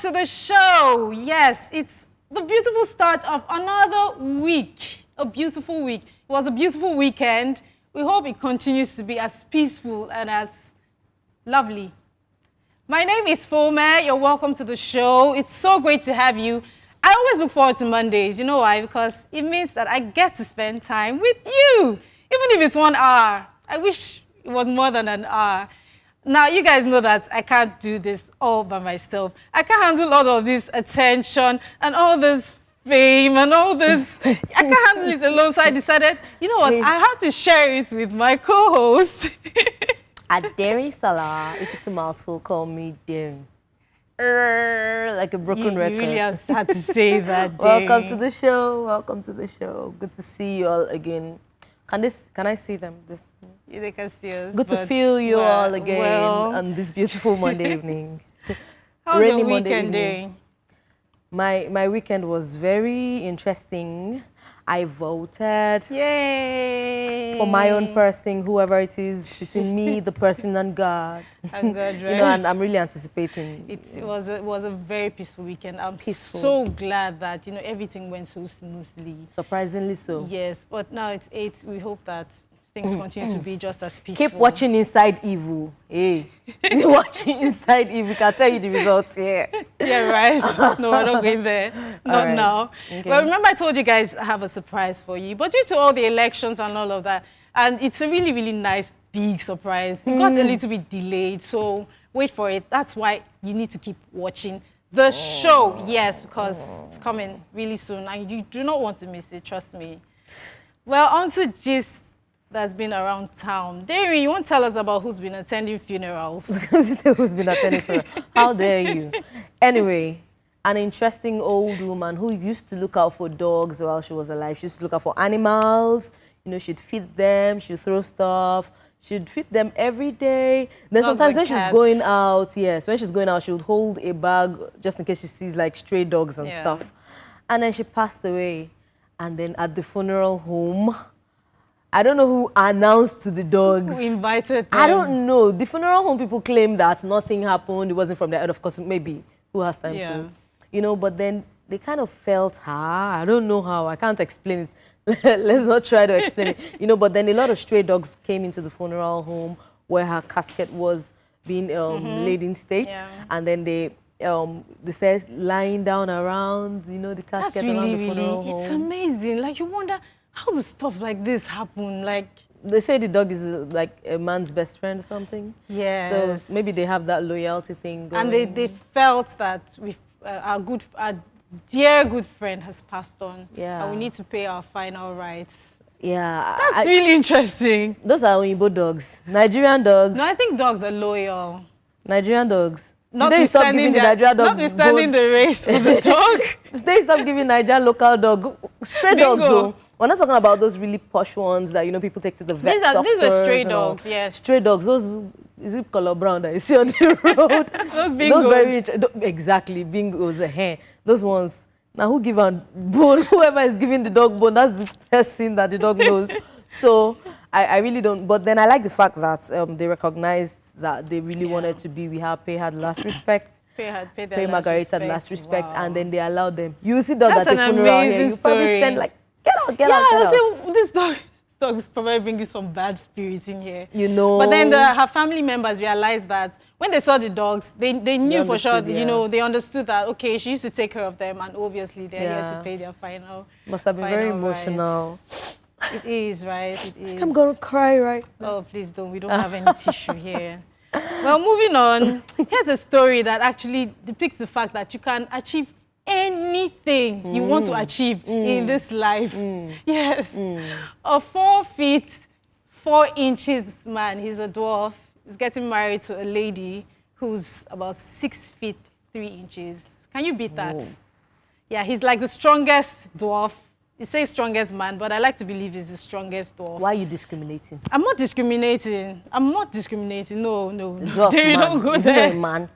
to the show. Yes, it's the beautiful start of another week. A beautiful week. It was a beautiful weekend. We hope it continues to be as peaceful and as lovely. My name is Fome. You're welcome to the show. It's so great to have you. I always look forward to Mondays. You know why? Because it means that I get to spend time with you. Even if it's 1 hour. I wish it was more than an hour. Now, you guys know that I can't do this all by myself. I can't handle all of this attention and all this fame and all this. I can't handle it alone, so I decided, you know what, I have to share it with my co-host. Aderi Salah. If it's a mouthful, call me Darren. Like a broken record. You really have had to say that, Welcome to the show. Welcome to the show. Good to see you all again. Can I see them? Yeah, they can see us. Good to feel you all again on this beautiful Monday evening. How's your weekend doing? My weekend was very interesting. I voted. Yay! For my own person, whoever it is, between me, the person, and God. And God, right? You know, and I'm really anticipating. It was a very peaceful weekend. I'm so glad that, you know, everything went so smoothly. Surprisingly so. Yes, but now it's 8. We hope that things continue to be just as peaceful. Keep watching Inside Evil. Hey, watching Inside Evil. We can tell you the results here. Yeah, right. No, we're not going there. Not right. now. Okay. Well, remember I told you guys I have a surprise for you. But due to all the elections and all of that, and it's a really, really nice, big surprise. It got a little bit delayed, so wait for it. That's why you need to keep watching the show. Yes, because it's coming really soon, and you do not want to miss it, trust me. Well, on to gist that's been around town. Darren, you won't tell us about who's been attending funerals. Who's been attending funerals? How dare you? Anyway, an interesting old woman who used to look out for dogs while she was alive. She used to look out for animals. You know, she'd feed them, she'd throw stuff. She'd feed them every day. Then Dogs sometimes and when cats. she's going out, yes, when she's going out, she would hold a bag just in case she sees like stray dogs and stuff. And then she passed away. And then at the funeral home, I don't know who announced to the dogs. Who invited them? I don't know. The funeral home people claim that nothing happened. It wasn't from their end. Of course, maybe. Who has time to? You know, but then they kind of felt her. I don't know how. I can't explain it. Let's not try to explain it. You know, but then a lot of stray dogs came into the funeral home where her casket was being laid in state. And then they said lying down around, you know, the casket around the funeral home. It's amazing. Like, you wonder, how does stuff like this happen? Like, they say the dog is like a man's best friend or something. Yes. So maybe they have that loyalty thing going. And they felt that our dear good friend has passed on. Yeah. And we need to pay our final rights. Yeah. That's really interesting. Those are Oyinbo dogs. Nigerian dogs. No, I think dogs are loyal. Nigerian dogs. Notwithstanding the race of the dog. They stop giving Nigerian local dog. Stray dogs, though. We're not talking about those really posh ones that, you know, people take to the vet These are stray dogs, yes. Stray dogs. Those, is it color brown that you see on the road? Those bingos. Those exactly, bingos, those ones. Now, who give a bone? Whoever is giving the dog bone, that's the person that the dog knows. So, I really don't. But then I like the fact that they recognized that they really wanted to be with her, pay her the last respect. Pay Margarita the last respect. Wow. And then they allowed them. You see dogs at the funeral here. You probably send like, get out. I say, this dog is probably bringing some bad spirits in here. You know. But then her family members realized that when they saw the dogs, they knew for sure, you know, they understood that, okay, she used to take care of them, and obviously they're here to pay their final. Must have been very emotional. It is, right? It is. I'm going to cry right now. Oh, please don't. We don't have any tissue here. Well, moving on. Here's a story that actually depicts the fact that you can achieve anything you want to achieve in this life. Yes. A 4 feet 4 inches man, he's a dwarf, is getting married to a lady who's about 6 feet 3 inches. Can you beat that? Yeah, he's like the strongest dwarf. It says strongest man, but I like to believe he's the strongest dwarf. Why are you discriminating? I'm not discriminating. No. Dwarf They man. don't go Is there. he a man?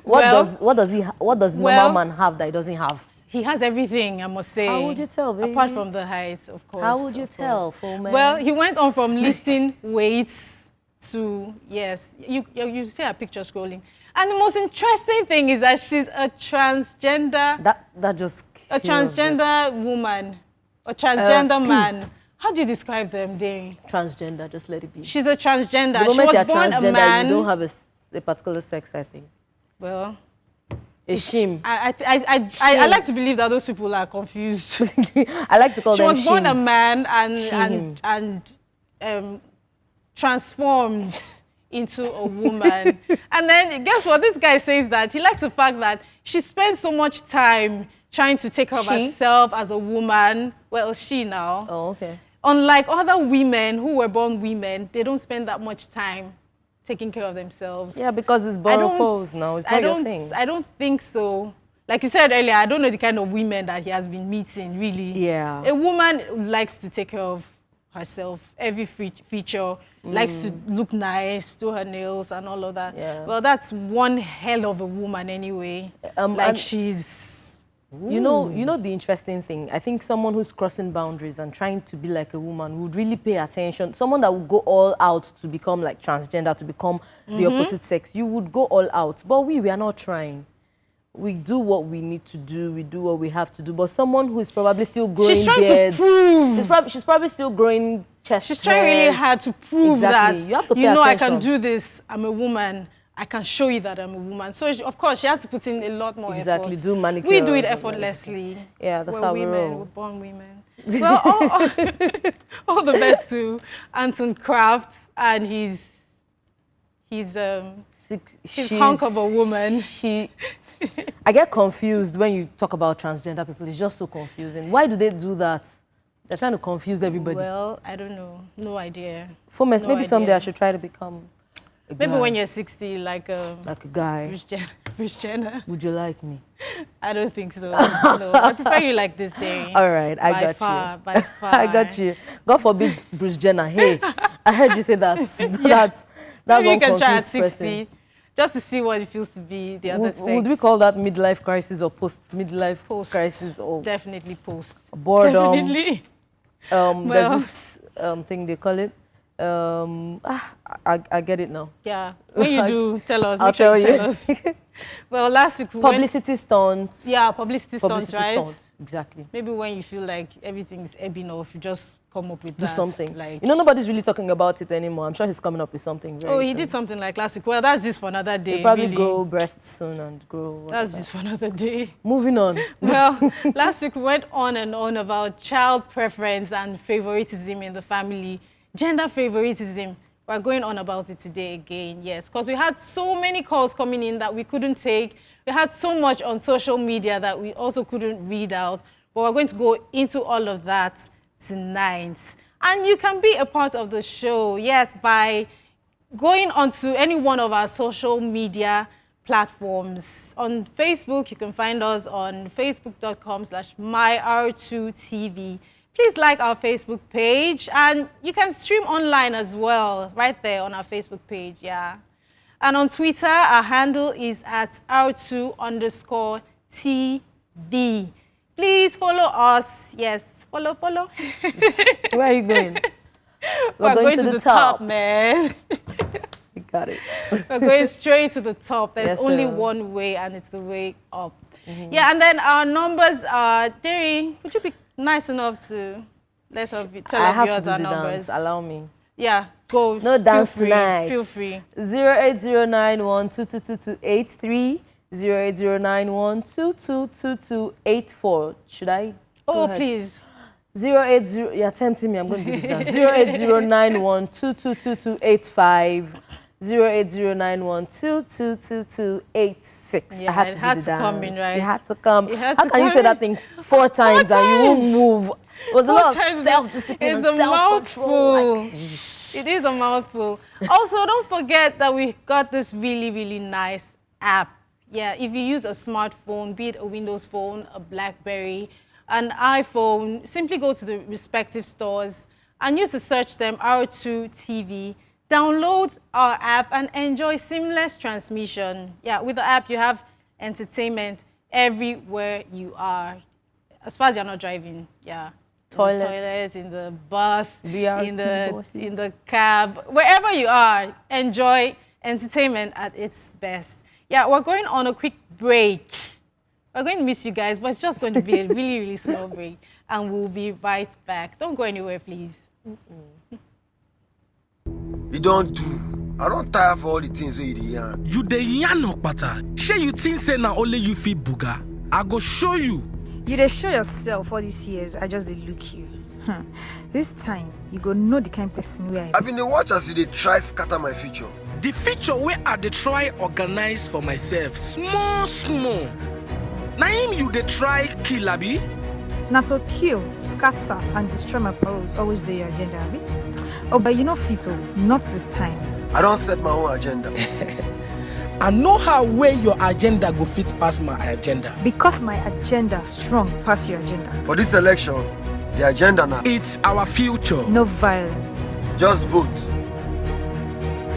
What does normal man have that he doesn't have? He has everything, I must say. How would you tell, baby? Apart from the height, of course. How would you tell, full man? Well, he went on from lifting weights to, yes, you see a picture scrolling. And the most interesting thing is that she's a transgender. That just a transgender woman, a transgender man. How do you describe them, Dave? Transgender, just let it be. She's a transgender. The moment she was you're born transgender, a man. you don't have a particular sex, I think. Well, a shame. I like to believe that those people are confused. I like to call them She was born a shims. man and transformed into a woman. And then guess what? This guy says that he likes the fact that she spends so much time trying to take care of herself as a woman. Well, she now. Oh, okay. Unlike other women who were born women, they don't spend that much time taking care of themselves. Yeah, because it's borrowed pose now. It's not your thing. I don't think so. Like you said earlier, I don't know the kind of women that he has been meeting, really. Yeah. A woman likes to take care of herself, every feature, likes to look nice, do her nails and all of that. Yeah. Well, that's one hell of a woman anyway. Like she's... You know the interesting thing? I think someone who's crossing boundaries and trying to be like a woman would really pay attention. Someone that would go all out to become like transgender, to become the opposite sex, you would go all out. But we are not trying. We do what we need to do. We do what we have to do. But someone who is probably still growing she's trying beards, to prove. she's probably still growing chest She's trying really hard to prove that, you have to pay I attention. can do this. I'm a woman. I can show you that I'm a woman. So, of course, she has to put in a lot more effort. Do manicure. We do it effortlessly. Yeah, that's how we roll. We're born women. Well, all the best to Anton Kraft and his hunk of a woman. I get confused when you talk about transgender people. It's just so confusing. Why do they do that? They're trying to confuse everybody. Well, I don't know. No idea. Foremost, maybe someday I should try to become a guy. Maybe when you're 60, like a guy. Bruce Jenner. Would you like me? I don't think so. No, I prefer you like this, day. All right, I got you. By far. I got you. God forbid Bruce Jenner. Hey, I heard you say that. That's maybe one you can try at 60, person. just to see what it feels to be the other sex. Would we call that midlife crisis or post-midlife crisis? Or definitely post. Boredom. Definitely. There's this thing they call it. I get it now. Yeah. When you do, tell us. I'll tell you. Tell us. Well, last week we publicity stunts. Yeah, publicity stunts, right? Stunts, exactly. Maybe when you feel like everything's ebbing off, you just come up with do that. something. Like, nobody's really talking about it anymore. I'm sure he's coming up with something very he did something like last week. Well, that's just for another day. He'll probably grow breasts soon and grow whatever. That's just for another day. Moving on. Well, last week we went on and on about child preference and favoritism in the family. Gender favoritism. We're going on about it today again, yes, because we had so many calls coming in that we couldn't take. We had so much on social media that we also couldn't read out. But we're going to go into all of that tonight. And you can be a part of the show, yes, by going onto any one of our social media platforms. On Facebook, you can find us on facebook.com/myr2tv. Please like our Facebook page, and you can stream online as well, right there on our Facebook page, yeah. And on Twitter, our handle is @r2_tv. Please follow us. Yes, follow. Where are you going? We're going to the top, man. You got it. We're going straight to the top. There's only one way, and it's the way up. Yeah, and then our numbers are, Derry, would you be nice enough to let us tell our viewers our numbers? Dance. Allow me. Yeah, go. No dance tonight. Feel free. 08091222283, 08091222284. Should I? Oh, please. 080. You're tempting me. I'm going to do this now. 08091222285. 08091222286. Yeah, I had it to had do the to come in, dance. right? It had to come. How can you say that thing 4 times and you won't move? It was a lot of self-discipline and self-control. It is a mouthful. Also, don't forget that we got this really, really nice app. Yeah, if you use a smartphone, be it a Windows phone, a BlackBerry, an iPhone, simply go to the respective stores and use the search term R2TV. Download our app and enjoy seamless transmission. Yeah, with the app, you have entertainment everywhere you are. As far as you're not driving, yeah. Toilet. In the toilet, in the bus, BRT in the cab, wherever you are, enjoy entertainment at its best. Yeah, we're going on a quick break. We're going to miss you guys, but it's just going to be a really, really small break. And we'll be right back. Don't go anywhere, please. You don't do. I don't tire for all the things where you dey yarn. You dey yarn okpata. Shey you think say na only you fit buga? I go show you. You dey show yourself all these years, I just dey look you. This time, you go know the kind person where I been dey watch as you dey try scatter my future. The feature wey I dey try organize for myself, small, small. Na him you dey try kill, abi? Na to kill, scatter, and destroy my parole always dey your agenda, abi? Oh, but you know fit oh, not this time. I don't set my own agenda. I know how where your agenda go fit pass my agenda. Because my agenda strong past your agenda. For this election, the agenda now. It's our future. No violence. Just vote.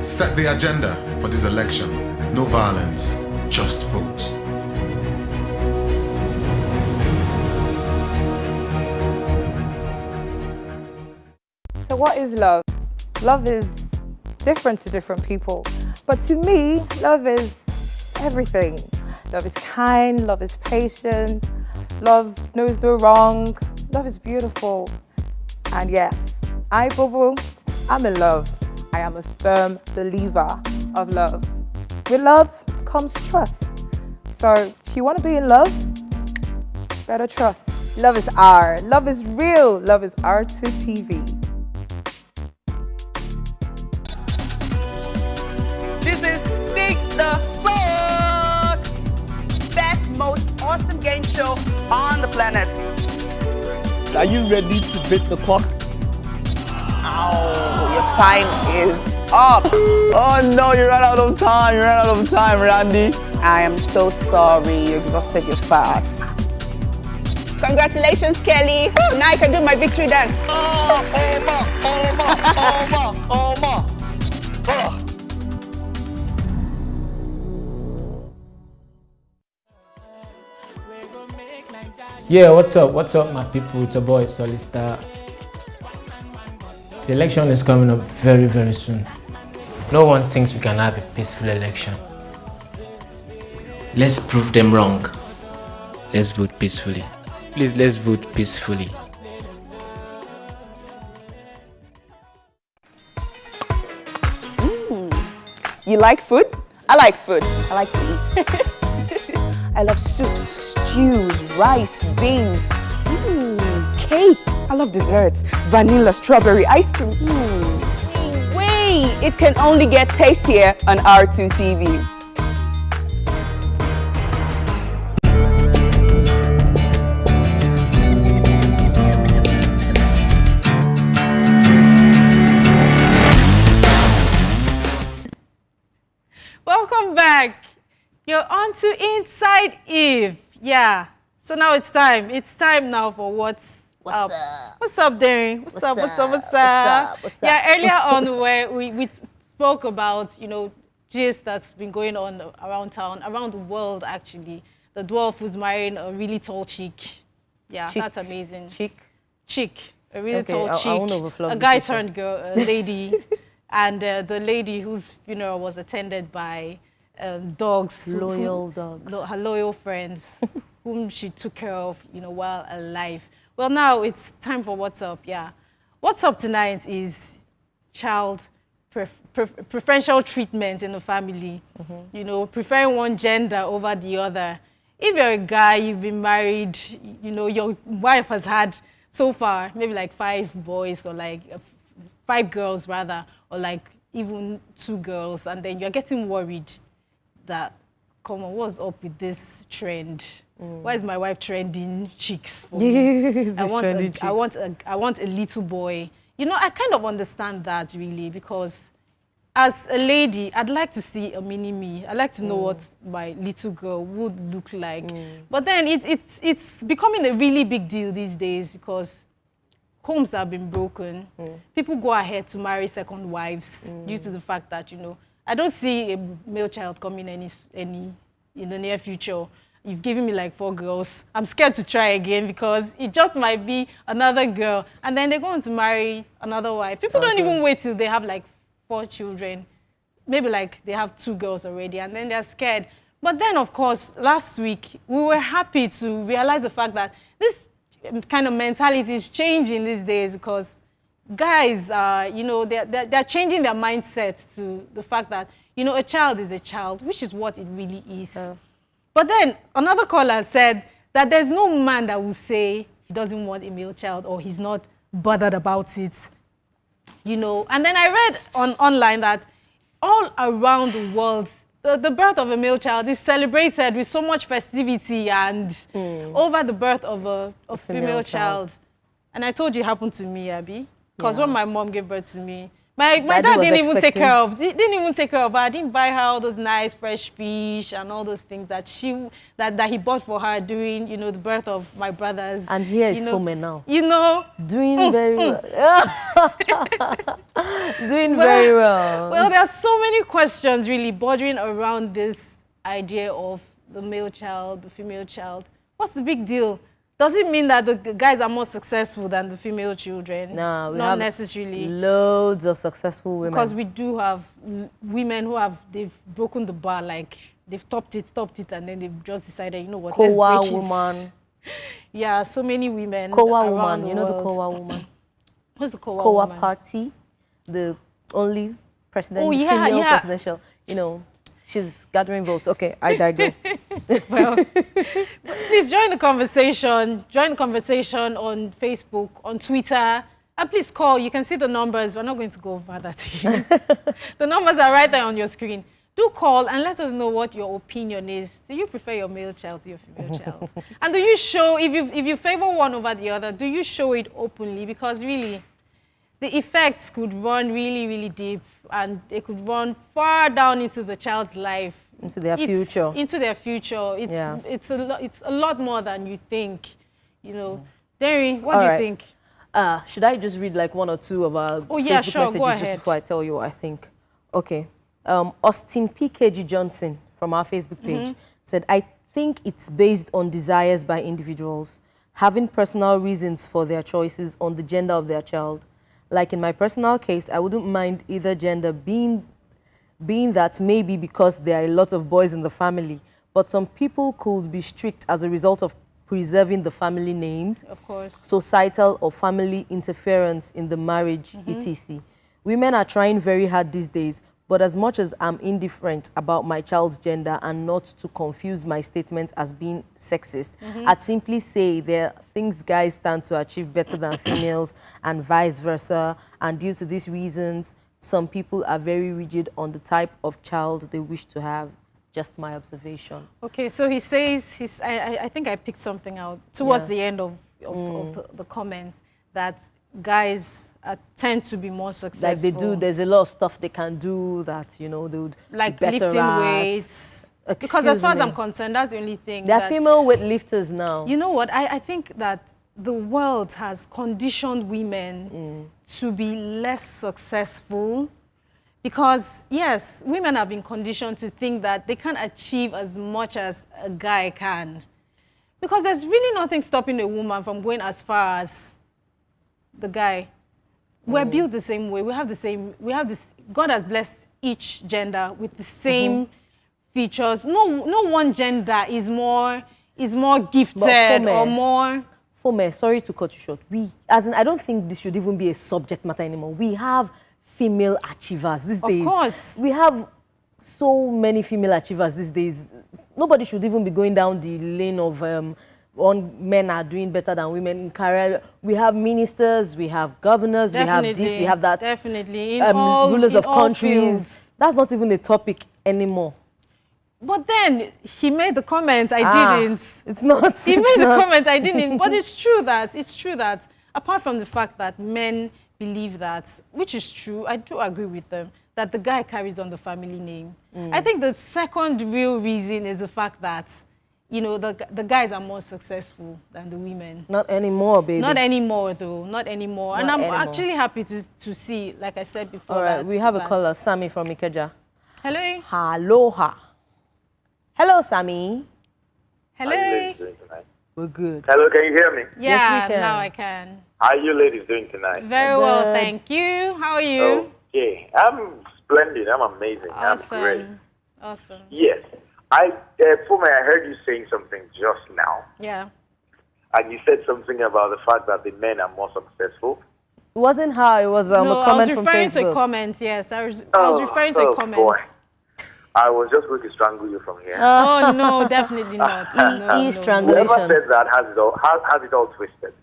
Set the agenda for this election. No violence, just vote. So what is love? Love is different to different people. But to me, love is everything. Love is kind, love is patient, love knows no wrong, love is beautiful. And yes, Bobo, I'm in love. I am a firm believer of love. With love comes trust. So if you want to be in love, better trust. Love is R. Love is real. Love is R2TV. This is Big the Book! Best, most awesome game show on the planet. Are you ready to beat the clock? Ow, your time is up. Oh no, you ran out of time. You ran out of time, Randy. I am so sorry you exhausted your fast. Congratulations, Kelly. Woo, now I can do my victory dance. Yeah, what's up my people? It's your boy Solistar. The election is coming up very, very soon. No one thinks we can have a peaceful election. Let's prove them wrong. Let's vote peacefully. Please, let's vote peacefully. You like food? I like food. I like to eat. I love soups, stews, rice, beans, cake. I love desserts, vanilla, strawberry, ice cream. Wait, it can only get tastier on R2TV. Welcome back. You're on to Inside Eve. Yeah. So now it's time. It's time now for What's Up. What's up, Darren? What's up? Yeah, earlier on where we spoke about, gist that's been going on around town, around the world actually. The dwarf who's marrying a really tall chick. Yeah, that's amazing. Chick. A really tall chick. A guy turned girl, a lady. And the lady whose funeral was attended by dogs. Loyal dogs. Her loyal friends, whom she took care of, while alive. Well, now it's time for What's Up, yeah. What's Up tonight is child preferential treatment in the family. Preferring one gender over the other. If you're a guy, you've been married, your wife has had so far maybe like 5 boys or like 5 girls rather, or like even 2 girls, and then you're getting worried that, come on, what's up with this trend? Why is my wife trending chicks for me? Yes, I want a little boy. I kind of understand that really, because as a lady, I'd like to see a mini me. I'd like to know what my little girl would look like. But then it's becoming a really big deal these days because homes have been broken. People go ahead to marry second wives due to the fact that, I don't see a male child coming any in the near future. You've given me like 4 girls. I'm scared to try again because it just might be another girl. And then they're going to marry another wife. People don't even wait till they have like 4 children. Maybe like they have 2 girls already and then they're scared. But then, of course, last week, we were happy to realize the fact that this kind of mentality is changing these days because guys are, you know, they're changing their mindset to the fact that, you know, a child is a child, which is what it really is. But then another caller said that there's no man that will say he doesn't want a male child or he's not bothered about it, you know. And then I read online that all around the world, the birth of a male child is celebrated with so much festivity and over the birth of a female child. And I told you it happened to me, Abby. Because when my mom gave birth to me, my dad didn't even take care of her. I didn't buy her all those nice fresh fish and all those things that he bought for her during, you know, the birth of my brothers. And here is Fome now. You know, doing very well. Doing very well. Well, there are so many questions really bordering around this idea of the male child, the female child. What's the big deal? Does it mean that the guys are more successful than the female children? No, we not have necessarily. Loads of successful women. Because we do have women who they've broken the bar, like they've topped it, and then they've just decided, you know what, let's break it. woman. Yeah, so many women. Kowa woman, you know the Kowa woman. Who's the Kowa woman? woman? Party, the only president, female presidential, you know. She's gathering votes. Okay, I digress. Well, please join the conversation. Join the conversation on Facebook, on Twitter, and please call. You can see the numbers. We're not going to go over that again. The numbers are right there on your screen. Do call and let us know what your opinion is. Do you prefer your male child to your female child? And do you show, if you favor one over the other, do you show it openly? Because really, the effects could run really, really deep. And they could run far down into the child's life. Into their future. Into their future. It's a lot more than you think, you know. Derry, what do you think? Should I just read like one or two of our Facebook messages just before I tell you what I think? Okay. Austin PKG Johnson from our Facebook page said, I think it's based on desires by individuals, having personal reasons for their choices on the gender of their child. Like in my personal case, I wouldn't mind either gender being that maybe because there are a lot of boys in the family, but some people could be strict as a result of preserving the family names, of course, societal or family interference in the marriage, etc. Women are trying very hard these days, but as much as I'm indifferent about my child's gender and not to confuse my statement as being sexist, I'd simply say there are things guys stand to achieve better than females and vice versa. And due to these reasons, some people are very rigid on the type of child they wish to have. Just my observation. Okay, so he says, I think I picked something out towards the end of the comments, that guys tend to be more successful. Like they do, there's a lot of stuff they can do that, you know, they would like be better lifting at. weights. Because as far as I'm concerned, that's the only thing. There are female weightlifters now. You know what? I think that the world has conditioned women to be less successful because, yes, women have been conditioned to think that they can't achieve as much as a guy can. Because there's really nothing stopping a woman from going as far as the guy. We're built the same way. We have this, God has blessed each gender with the same features. No one gender is more gifted or more. Fome, sorry to cut you short. I don't think this should even be a subject matter anymore. We have female achievers these days. Of course. We have so many female achievers these days. Nobody should even be going down the lane of men are doing better than women in career. We have ministers, we have governors, we have this, we have that. Definitely. Rulers of countries. Fields. That's not even a topic anymore. But then he made the comment, I didn't. It's not. He made the comment, I didn't. But it's true that apart from the fact that men believe that, which is true, I do agree with them, that the guy carries on the family name. I think the second real reason is the fact that, you know, the guys are more successful than the women. Not anymore, baby. Not anymore, though. Not anymore. And I'm actually happy to see, like I said before. All right, we have a caller, Sammy from Ikeja. Hello. Aloha. Hello, Sammy. Hello. How are you ladies doing tonight? We're good. Hello, can you hear me? Yeah, yes, we can. now I can. How are you ladies doing tonight? Very well, thank you. How are you? Okay, I'm splendid. I'm amazing. Awesome. I'm great. Awesome. Yes. Fuma, I heard you saying something just now. Yeah. And you said something about the fact that the men are more successful. It wasn't her, it was No, a comment from I was referring to a Facebook. comment, yes. I was referring to a comment. Boy. I was just going to strangle you from here. Oh, no, definitely not. No, strangulation. Whoever said that has it all twisted.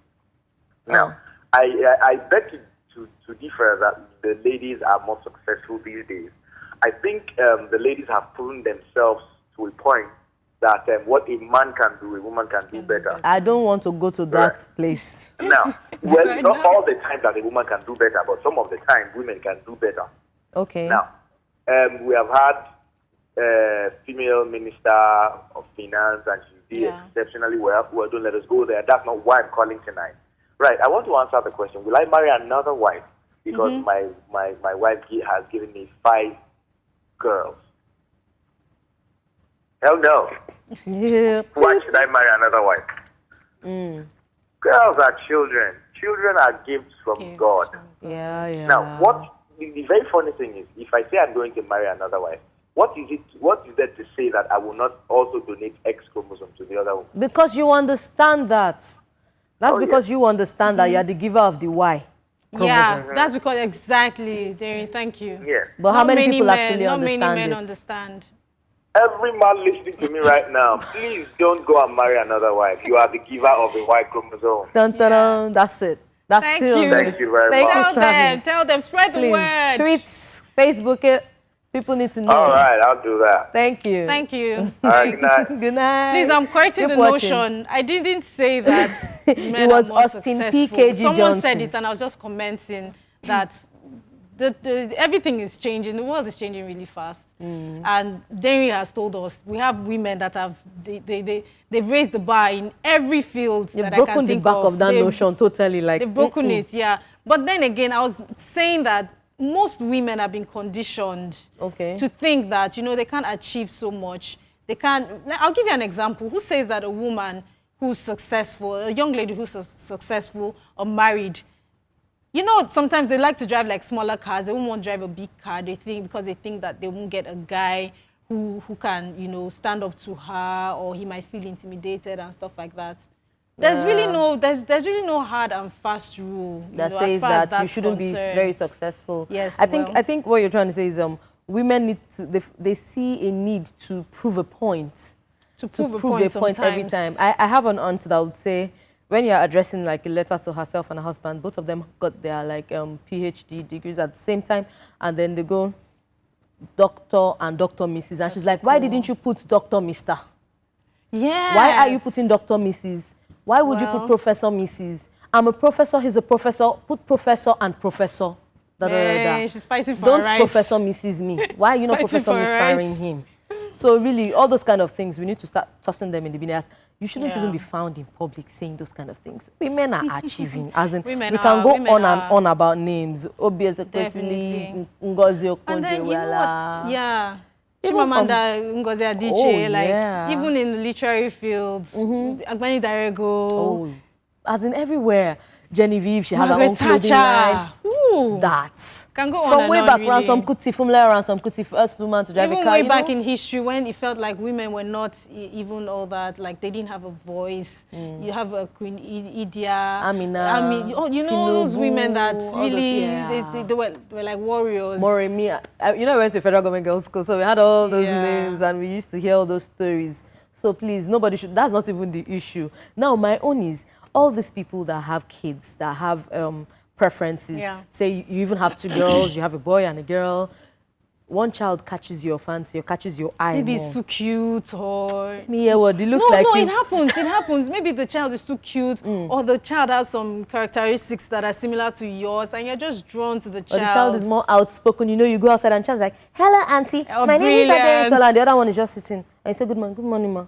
Now, I beg to differ that the ladies are more successful these days. I think the ladies have proven themselves to a point that what a man can do, a woman can do better. I don't want to go to that place. Now, well, not all the time that a woman can do better, but some of the time women can do better. Okay. Now, we have had female minister of finance, and she did exceptionally well. Well, don't let us go there. That's not why I'm calling tonight. Right, I want to answer the question, will I marry another wife? Because my wife has given me 5 girls. Hell no. Yeah. Why should I marry another wife? Girls are children. Children are gifts from God. Yeah. Now, the very funny thing is, if I say I'm going to marry another wife, what is there to say that I will not also donate X chromosome to the other one? Because you understand that. That's because you understand that you are the giver of the Y chromosome. Yeah, that's because exactly, Darren, thank you. Yeah. But how many people actually not understand many men it? understand. Every man listening to me right now, please don't go and marry another wife. You are the giver of a Y chromosome. Dun, dun, dun. That's it. That's Thank seals you. it. Thank you very much. Tell them, spread the Please, word. tweets, Facebook it. People need to know. All right, I'll do that. Thank you. Thank you. All right, good night. Good night. Please, I'm correcting Keep the watching. notion. I didn't say that men It was are more Austin successful. PKG Someone Johnson. said it, and I was just commenting that everything is changing. The world is changing really fast. And Derry has told us we have women that have they've raised the bar in every field that I can think of. Broken the back of that notion totally. Like they've broken it, yeah. But then again, I was saying that most women have been conditioned to think that, they can't achieve so much. They can't. I'll give you an example. Who says that a woman who's successful, a young lady who's successful or married, sometimes they like to drive like smaller cars. They won't want to drive a big car. Because they think that they won't get a guy who can, stand up to her, or he might feel intimidated and stuff like that. There's really no hard and fast rule that says that you shouldn't be very successful. Yes, I think what you're trying to say is women need to they see a need to prove a point. To prove a point every time. I have an aunt that would say, when you're addressing like a letter to herself and her husband, both of them got their like PhD degrees at the same time, and then they go Dr. and Dr. Mrs. And she's like, why didn't you put Dr. Mr.? Yeah. Why are you putting Dr. Mrs.? Why would you put Professor Mrs.? I'm a professor, he's a professor. Put professor and professor. She's fighting for Don't her rights. Professor Mrs. me. Why are you not Professor Mr. him? So really, all those kind of things, we need to start tossing them in the bin. You shouldn't even be found in public saying those kind of things. Women are achieving. As in, we can go on and on about names. Obvious, Ngozi Okonjo-Iweala. Yeah. Chimamanda Ngozi Adichie, even in the literary fields, Agbani Darego. As in everywhere. Genevieve, she has her own clothing line. That. Can go on from and way on, back, really. Ransom Kuti, from Lara Ransom Kuti, first woman to drive even a car. Way back in history, when it felt like women were not even all that, like they didn't have a voice. You have a Queen Idia, Amina, those women that really, they were like warriors. Moremi, we went to Federal Government Girls School, so we had all those names and we used to hear all those stories. So please, nobody should, that's not even the issue. Now, my own is, all these people that have kids, that have preferences, say you even have 2 girls, you have a boy and a girl, one child catches your fancy or catches your eye. Maybe it's too cute, or it looks like it happens. Maybe the child is too cute, or the child has some characteristics that are similar to yours, and you're just drawn to the child. Or the child is more outspoken. You go outside and child's like, hello, auntie, my name is Aderisola, and the other one is just sitting, and you say, good morning, ma.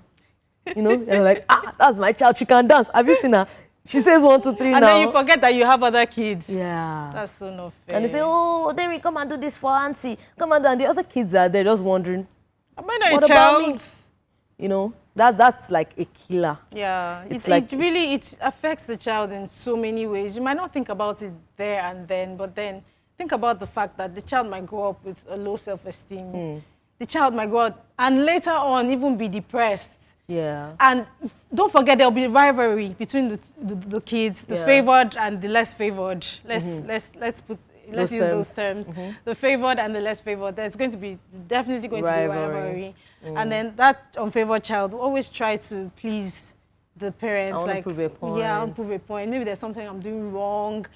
And you're like, that's my child, she can dance. Have you seen her? She says 1, 2, 3 now. And then you forget that you have other kids. Yeah. That's so not fair. And they say, oh, then we come and do this for auntie. Come and do. And the other kids are there just wondering, what about me? That's like a killer. Yeah. It affects the child in so many ways. You might not think about it there and then, but then think about the fact that the child might grow up with a low self-esteem. the child might grow up and later on even be depressed. Yeah. And don't forget, there'll be rivalry between the kids, the favored and the less favored. Let's use those terms. The favored and the less favored. There's going to be definitely going to be rivalry. And then that unfavored child will always try to please the parents. I want to prove a point. Yeah, I want to prove a point. Maybe there's something I'm doing wrong.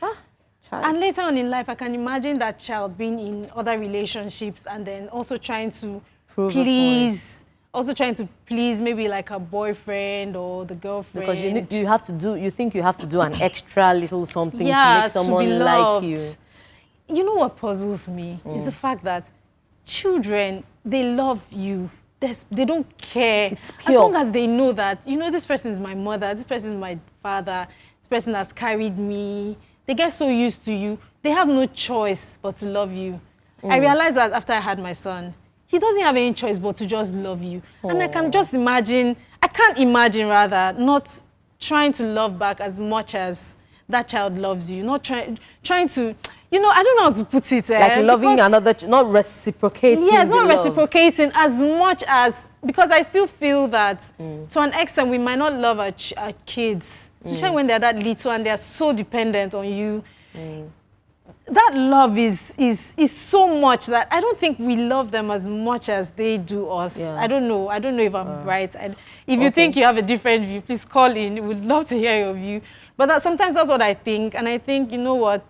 And later on in life, I can imagine that child being in other relationships and then also trying to please. Also trying to please maybe like a boyfriend or the girlfriend. Because you think you have to do an extra little something to make someone be like you. You know what puzzles me is the fact that children, they love you. They don't care. It's pure. As long as they know that, you know, this person is my mother, this person is my father, this person has carried me. They get so used to you. They have no choice but to love you. I realized that after I had my son. He doesn't have any choice but to just love you. And I can just imagine, I can't imagine rather, not trying to love back as much as that child loves you. Not trying to, you know, I don't know how to put it. Like loving another, not reciprocating. Yes, not reciprocating as much as, because I still feel that to an extent we might not love our kids, especially when they're that little and they're so dependent on you. That love is so much that I don't think we love them as much as they do us. Yeah. I don't know if I'm right. If you think you have a different view, please call in. We'd love to hear your view. But sometimes that's what I think. And I think, you know what?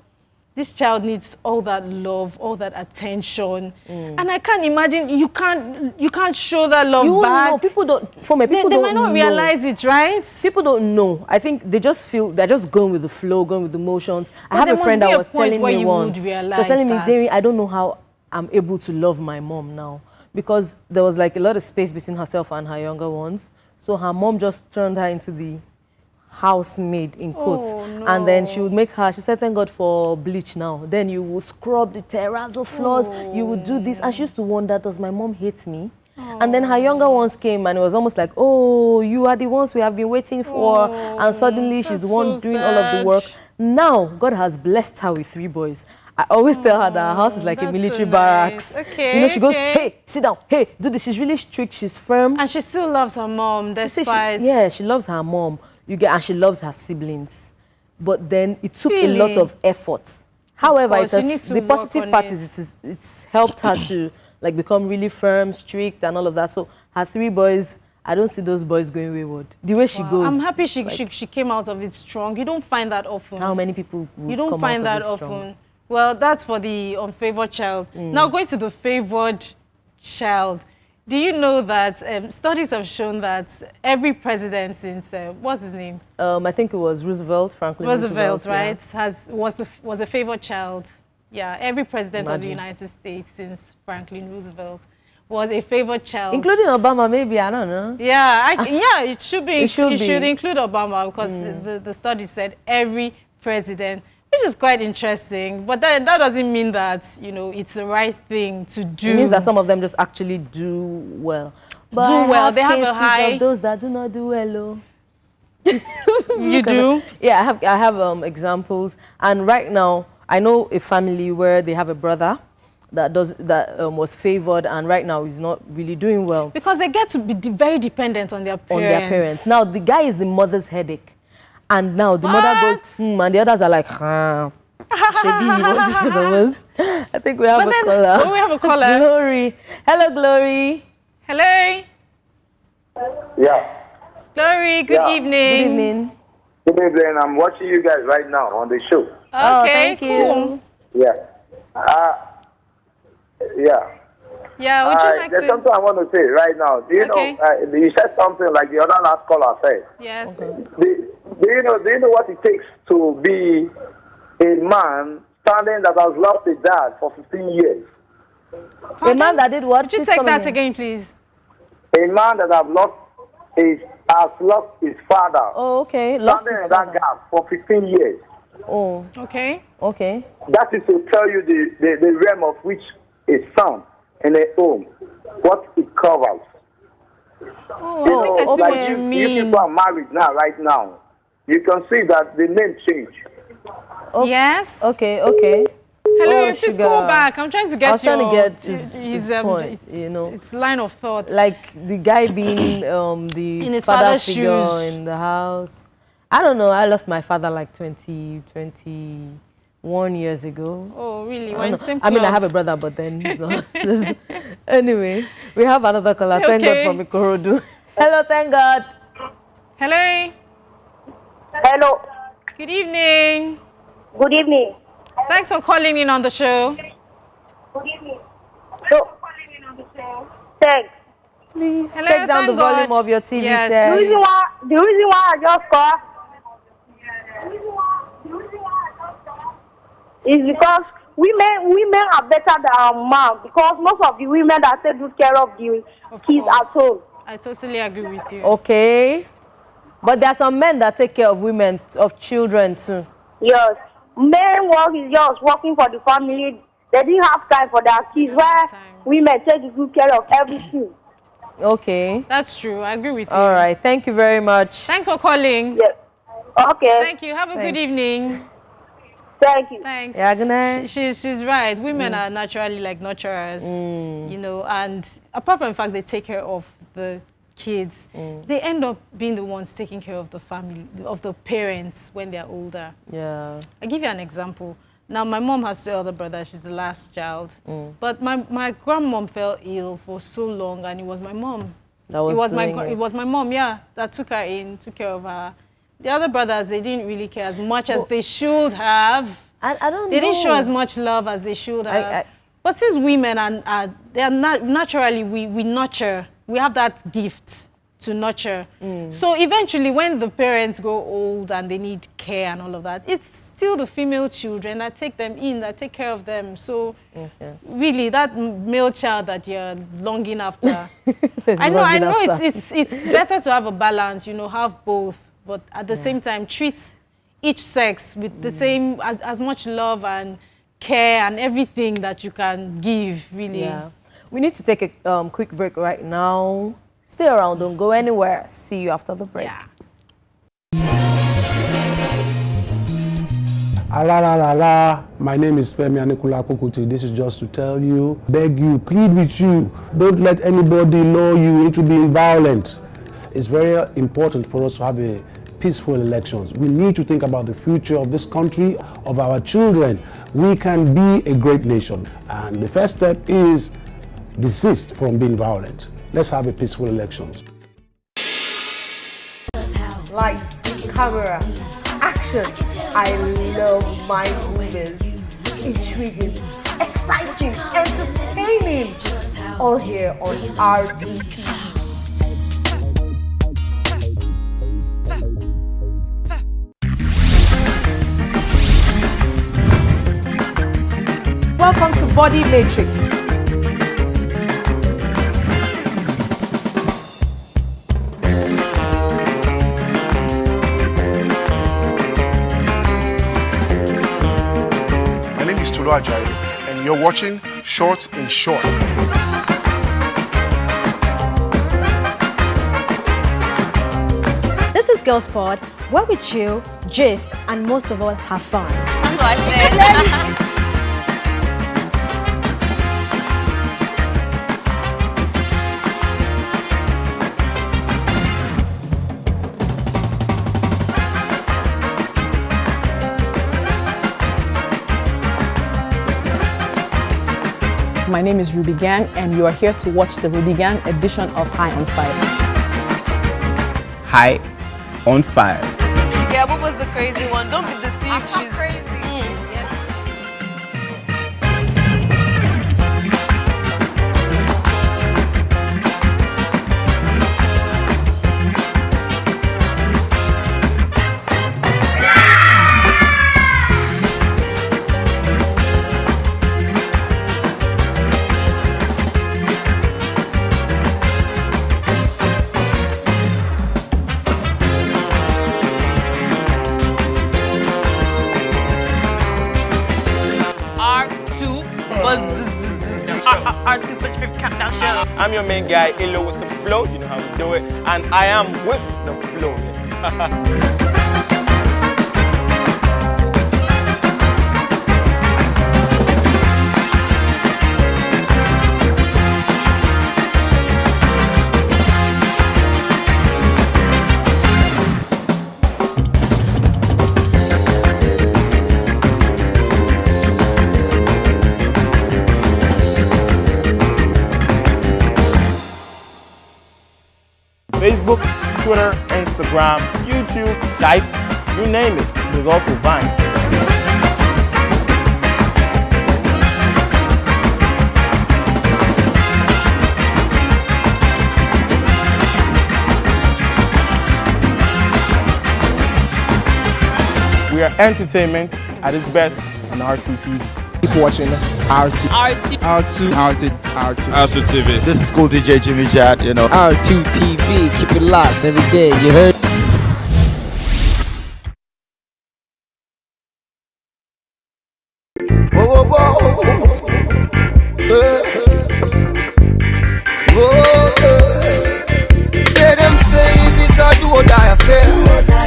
This child needs all that love, all that attention. And I can't imagine, you can't show that love back. Know. People don't, for me, people they might not realize it, right? People don't know. I think they just feel, they're just going with the flow, going with the motions. I have a friend that was telling me once, she was telling me, Demi, I don't know how I'm able to love my mom now. Because there was like a lot of space between herself and her younger ones. So her mom just turned her into the housemaid in quotes. And then she would make her, she said, thank God for bleach now. Then you will scrub the terrazzo floors, you would do this. And she used to wonder, does my mom hate me? And then her younger ones came and it was almost like, oh, you are the ones we have been waiting for. And suddenly she's the one doing all of the work. Now, God has blessed her with 3 boys. I always tell her that her house is like a military barracks. You know, she goes, hey, sit down, hey, do this. She's really strict, she's firm. And she still loves her mom, despite... Yeah, she loves her mom. And she loves her siblings. But then it took a lot of effort. However, the positive part is it's helped her to like become really firm, strict, and all of that. So her 3 boys, I don't see those boys going wayward. The way she goes. I'm happy she came out of it strong. You don't find that often. How many people would You don't find that often. Strong? Well, that's for the unfavored child. Now going to the favored child. Do you know that studies have shown that every president since, what's his name? I think it was Franklin Roosevelt, right? Yeah. Was a favored child. Yeah, every president of the United States since Franklin Roosevelt was a favored child. Including Obama, maybe, I don't know. Yeah, it should be. It should include Obama because the study said every president, which is quite interesting. But that doesn't mean that, you know, it's the right thing to do. It means that some of them just actually do well. But they have a high... of those that do not do well. You do? Yeah, I have examples. And right now, I know a family where they have a brother that was favored, and right now is not really doing well. Because they get to be very dependent on their parents. Now, the guy is the mother's headache. And now the mother goes, and the others are like, I think we have a caller. Oh, we have a caller. Glory. Hello, Glory. Hello. Yeah. Glory, good evening. Good evening. Good evening. I'm watching you guys right now on the show. Okay, thank you. Yeah. Yeah, would you like there's to... something I want to say right now. Do you know, you said something like the other last caller said. Yes. Do you know what it takes to be a man standing that has lost a dad for 15 years? A man that did what? Would you take that again, please? A man that has lost his father. Oh, okay. Lost his father. That gap for 15 years. Oh. Okay. Okay. That is to tell you the realm of which a son in a home, what it covers. Oh, I think I see what you mean. You people are married now, right now. You can see that the name changed. Okay. Yes. Okay. Hello, please sugar. call back. I'm trying to get I was trying to get his point, It's line of thought. Like the guy being the in his father father's figure shoes. in the house. I don't know. I lost my father like 21 years ago. Oh, really? I We're in don't the know. same I mean, I club. have a brother, but then he's not. Anyway, we have another caller. Thank God from Ikorodu. Hello, thank God. Hello. Hello. Good evening. Good evening. Thanks for calling in on the show. Good evening. So, thanks. Please Hello, take down the thank God. volume of your TV Yes. set. The reason why I just called is because women are better than men, because most of the women that take good care of the kids at home. I totally agree with you. Okay. But there are some men that take care of women, of children too. Yes. Men work is just working for the family. They didn't have time for their kids, where women take good care of everything. Okay. That's true. I agree with you. All right. Thank you very much. Thanks for calling. Yes. Okay. Thank you. Have a good evening. Thank you. Thanks. Yeah, good night. She's right. Women are naturally like nurturers, you know, and apart from the fact they take care of the kids, they end up being the ones taking care of the family, of the parents when they're older. Yeah. I'll give you an example. Now, my mom has two elder brothers. She's the last child. But my grandmom fell ill for so long, and it was my mom. That was it was my mom, yeah, that took her in, took care of her. The other brothers, they didn't really care as much as they should have. I don't know. They didn't show as much love as they should have. But since women they are naturally, we nurture. We have that gift to nurture. So eventually, when the parents grow old and they need care and all of that, it's still the female children that take them in, that take care of them. So really, that male child that you're longing after, I know it's better to have a balance, you know, have both, but at the same time, treat each sex with the same, as much love and care and everything that you can give, really. Yeah. We need to take a quick break right now. Stay around, don't go anywhere. See you after the break. Yeah. La. My name is Femi Anikula Kokuti. This is just to tell you, beg you, plead with you. Don't let anybody lure you into being violent. It's very important for us to have a peaceful elections. We need to think about the future of this country, of our children. We can be a great nation. And the first step is desist from being violent. Let's have a peaceful elections. Lights, camera, action. I love my movies. Intriguing, exciting, entertaining. All here on RTT. Welcome to Body Matrix. My name is Tolu Ajayi, and you're watching Short in Short. This is Girl Sport, where we chill, gist, and most of all, have fun. That's what I said. My name is Ruby Gang, and you are here to watch the Ruby Gang edition of High on Fire. High on Fire. Yeah, Bubu's the crazy one. Don't be deceived. She's crazy. R2 Push 50 Countdown Show. I'm your main guy, Illo with the flow. You know how we do it. And I am with the flow. Facebook, Twitter, Instagram, YouTube, Skype, you name it. There's also Vine. We are entertainment at its best on R2 TV. Keep watching R2. R2. R2. R2. R2. R2 TV. This is Cool DJ Jimmy Jad, you know. R2 TV. Keep it locked every day. You heard? Whoa, whoa, whoa. Yeah, them say this a do or die affair.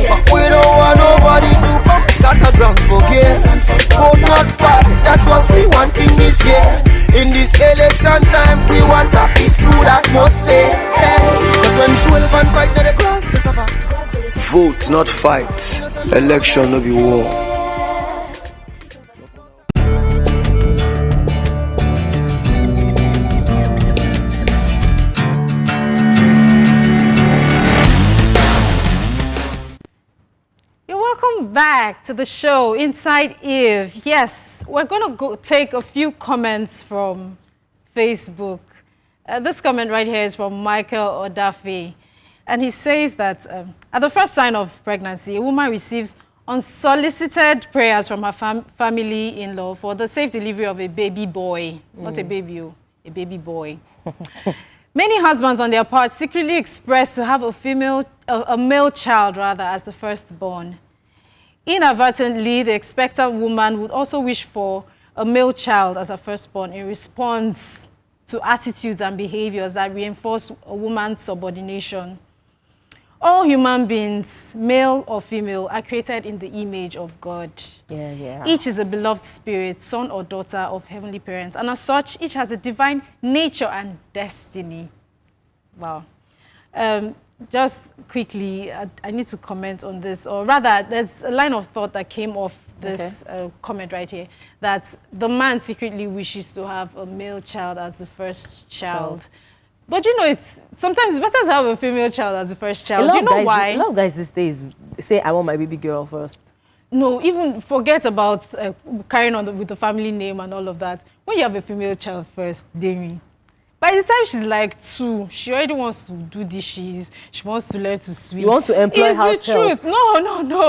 But we don't want nobody to come scatter ground for gear. Vote not fight, that's what we want in this year. In this election time, we want a peaceful atmosphere. Cause when 12 and fight to the grass, they suffer. Vote, not fight. Election, no be war. Back to the show Inside Eve. Yes, we're going to go take a few comments from Facebook. This comment right here is from Michael Odafe, and he says that at the first sign of pregnancy, a woman receives unsolicited prayers from her family-in-law for the safe delivery of a baby boy, not a baby, a baby boy. Many husbands on their part secretly express to have a male child rather as the firstborn. Inadvertently, the expectant woman would also wish for a male child as a firstborn in response to attitudes and behaviors that reinforce a woman's subordination. All human beings, male or female, are created in the image of God. Each is a beloved spirit, son or daughter of heavenly parents, and as such, each has a divine nature and destiny. Wow. Just quickly, I need to comment on this, or rather, there's a line of thought that came off this comment right here, that the man secretly wishes to have a male child as the first child. But you know, it's sometimes it's better to have a female child as the first child. Do you know why? A lot of guys these days say, I want my baby girl first. No, even forget about carrying on with the family name and all of that. When you have a female child first, Demi, by the time she's like 2, she already wants to do dishes. She wants to learn to swim. You want to employ house help? No,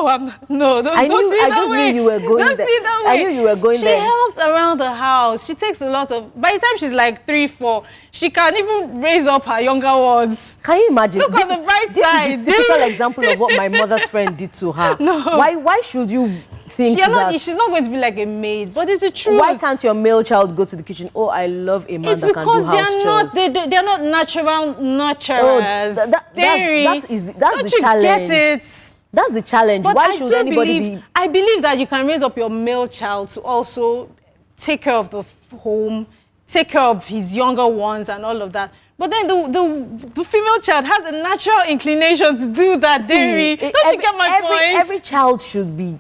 I'm not. No, don't I just way. knew you were going don't there. See that way. I knew you were going there. She helps around the house. She takes a lot of. By the time she's like 3, 4, she can even raise up her younger ones. Can you imagine? Look on the bright side. This is a typical example of what my mother's friend did to her. No. Why should you think that? She's not going to be like a maid, but it's the truth. Why can't your male child go to the kitchen? Oh, I love a man that can do house chores. They're not natural nurturers. Oh, that's the challenge. Get it? That's the challenge. But why should anybody be? I believe that you can raise up your male child to also take care of the home, take care of his younger ones and all of that. But then the female child has a natural inclination to do that, Don't you get my point? Every child should be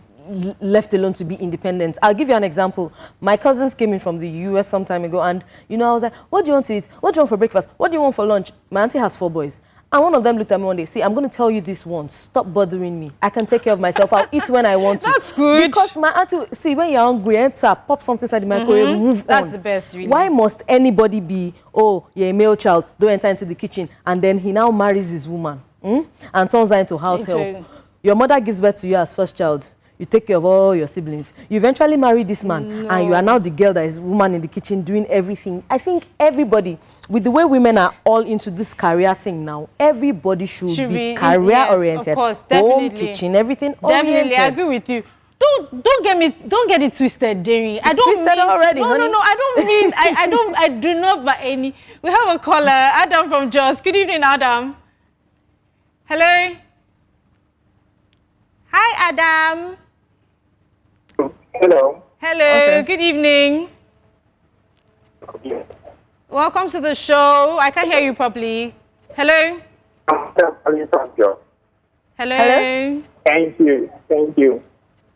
left alone to be independent. I'll give you an example. My cousins came in from the US some time ago, and I was like, what do you want to eat? What do you want for breakfast? What do you want for lunch? My auntie has 4 boys. And one of them looked at me one day, see, I'm going to tell you this once. Stop bothering me. I can take care of myself. I'll eat when I want to. That's good. Because my auntie, see, when you're hungry, enter, pop something inside the microwave, move on. That's the best, really. Why must anybody be, oh, you're a male child, don't enter into the kitchen, and then he now marries his woman and turns her into house help? Your mother gives birth to you as first child. You take care of all your siblings. You eventually marry this man, and you are now the girl that is woman in the kitchen doing everything. I think everybody, with the way women are all into this career thing now, everybody should be career-oriented. Yes, of course, definitely. Home, kitchen, everything Definitely, oriented. I agree with you. Don't get it twisted, Derry. I don't twisted mean, already, no, honey. No, I don't mean, I do not by any. We have a caller, Adam from Jos. Good evening, Adam. Hello. Hi, Adam. Hello. Hello, Okay. Good evening. Yeah. Welcome to the show. I can't hear you properly. Hello? Hello. Hello? Thank you.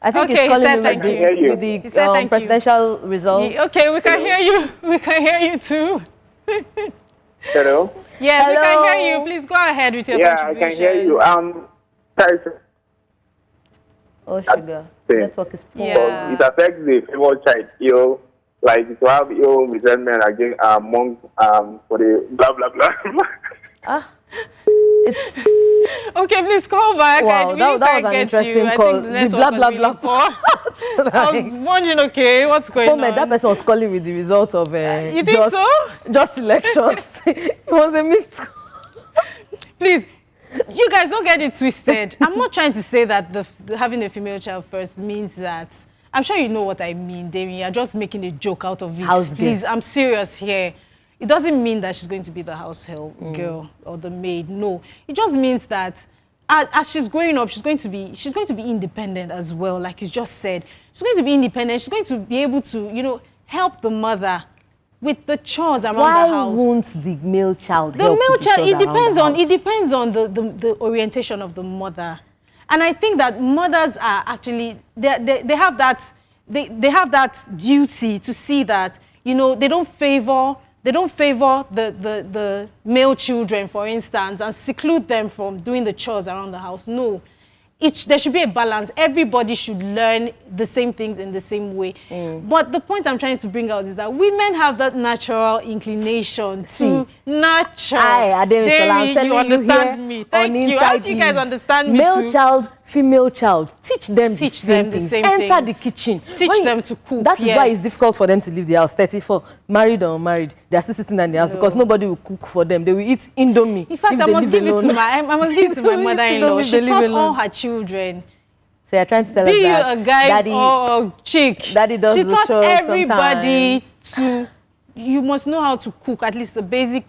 I think Okay, he's calling he said you thank you. with He the said thank you. presidential results. Okay, we can hear you. We can hear you too. Hello? Yes, we Hello. can hear you. Please go ahead with your Yeah, I contribution. can hear you. Sorry, Oh, sugar. Network is poor. Yeah. it affects the female child, like to have resentment against among for the blah blah blah. Okay, please call back. Wow, I that was an can't get interesting you. call. I think the The network blah, was blah, really blah. poor. I was wondering, okay, what's going on? That person was calling with the result of you think so? just elections. It was a mistake. Please, you guys don't get it twisted. I'm not trying to say that having a female child first means that. I'm sure you know what I mean, Damien. You're just making a joke out of it. Please, I'm serious here. It doesn't mean that she's going to be the house girl or the maid. No, it just means that as she's growing up, she's going to be independent as well. Like you just said, she's going to be independent. She's going to be able to, help the mother with the chores around the house. Why won't the male child The help male with the child, chores it around depends the on house? the orientation of the mother. And I think that mothers are actually they have that duty to see that, they don't favor the male children, for instance, and seclude them from doing the chores around the house. No. There should be a balance. Everybody should learn the same things in the same way. But the point I'm trying to bring out is that women have that natural inclination to nurture. I'm telling you understand me. Thank you. I hope you guys understand me Male too. child, female child. Teach them the same things. Enter the kitchen. Teach them to cook. That is why it's difficult for them to leave the house. 34, married or unmarried, they are still sitting in the house because nobody will cook for them. They will eat Indomie. In fact, I must give it to my mother-in-law. She taught all her children. So you're trying to tell us Be you that a guy daddy, or a chick. Daddy does she the taught chores everybody sometimes. you must know how to cook, at least the basic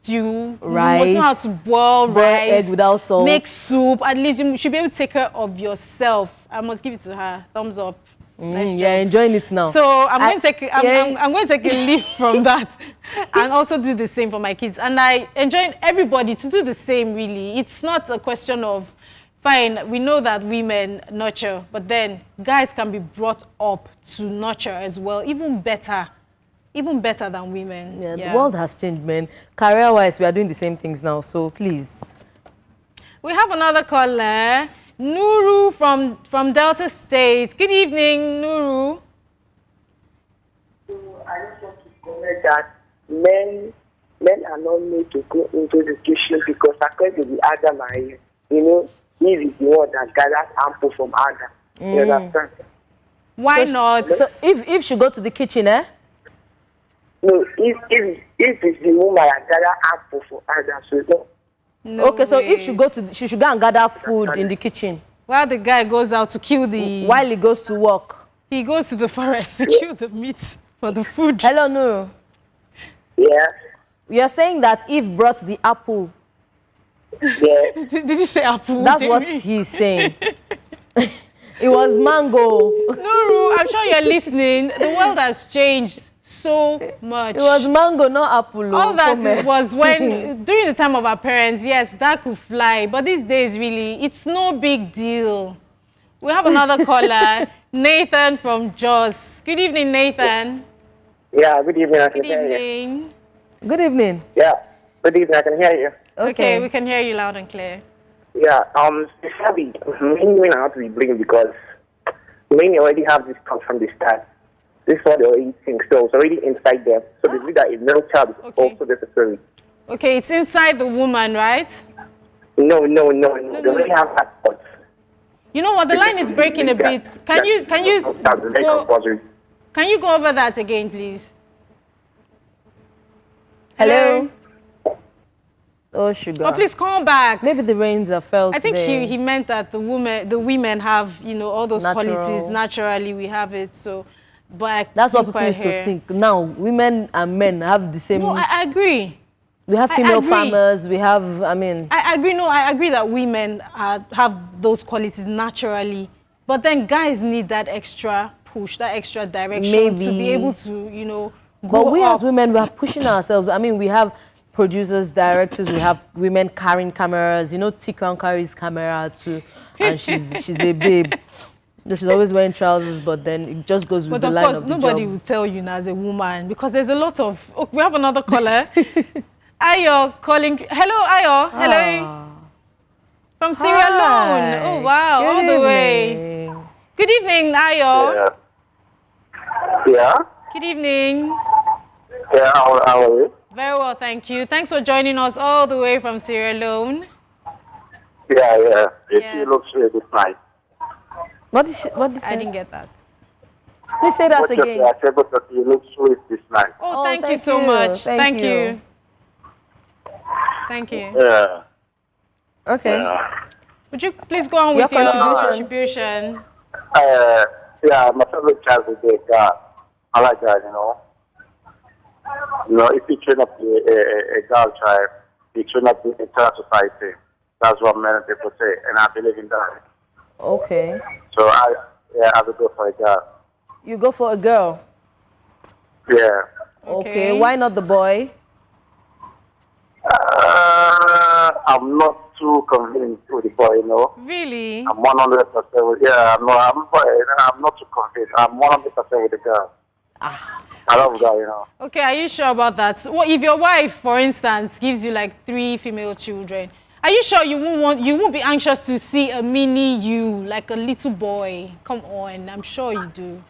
stew. Rice, you must know how to boil rice, egg without salt, make soup. At least you should be able to take care of yourself. I must give it to her. Thumbs up. Nice job. You're enjoying it now. So I'm going to take a leaf from that and also do the same for my kids. And I enjoy everybody to do the same, really. It's not a question of, fine, we know that women nurture, but then guys can be brought up to nurture as well, even better than women. Yeah, the world has changed, man. Career-wise, we are doing the same things now, so please. We have another caller. Nuru from Delta State. Good evening, Nuru. I just want to comment that men are not made to go into the kitchen because according to the Adam, Eve is the one that gathers ample from Adam. You understand? Why not? So if she go to the kitchen, eh? No, if it's the woman that gathers ample from Adam, so don't. No okay, so way. if she should go and gather food in the kitchen. While the guy goes out to kill the... While he goes to work. He goes to the forest to kill the meat for the food. Hello, Nuru. Yeah? You're saying that Eve brought the apple. Yeah. Did you say apple? That's what he's saying. It was mango. Nuru, I'm sure you're listening. The world has changed so much. It was mango, not apple. All that was when, during the time of our parents, yes, that could fly. But these days, really, it's no big deal. We have another caller, Nathan from Jos. Good evening, Nathan. Yeah, good evening. I can Good hear you. evening. Good evening. Yeah, good evening. I can hear you. Okay, we can hear you loud and clear. Yeah, especially many women have to be blamed because many already have this thought from the start. This is what they already think, so it's already inside them. So they believe that a male child is also necessary. Okay, it's inside the woman, right? No. They already have that thought. You know what? The line is breaking a bit. Can you go over that again, please? Hello. Oh, sugar. Oh, please call back. Maybe the rains are felt. I think today. he meant that the women have, all those Natural. qualities. Naturally, we have it. So, but that's what people used to think. Now, women and men have the same. No, I agree. We have female farmers. We have, I agree. No, I agree that women have those qualities naturally, but then guys need that extra push, that extra direction to be able to, go But we up. as women, we are pushing ourselves. We have producers, directors, we have women carrying cameras. Tikran carries camera too, and she's a babe. She's always wearing trousers, but then it just goes with the line of the job. But of course, nobody will tell you now as a woman because there's a lot of... we have another caller. Ayo calling. Hello, Ayo. Hello. From Sierra Leone. Oh, wow. Good all the way. evening. Good evening, Ayo. Yeah. Yeah. Good evening. Yeah. How are you? Very well, thank you. Thanks for joining us all the way from Sierra Leone. Yeah. It looks really nice. What did you say? I didn't get that. Please say that again. I said that you look sweet this night. Oh, thank you so much. Thank you. Thank you. Yeah. Okay. Yeah. Would you please go on with your contribution? Yeah, my favorite child would be a girl. I like that, you know. You know, if you train up a girl child, you train up the entire society. That's what many people say, and I believe in that. Okay. So I would go for a girl. You go for a girl? Yeah. Okay. Why not the boy? I'm not too convinced with the boy, you know. Really? I'm 100% with, I'm not too convinced. I'm 100% with the girl. I love that, you know. Okay, are you sure about that? What if your wife, for instance, gives you like 3 female children? Are you sure you won't be anxious to see a mini you, like a little boy? Come on, I'm sure you do.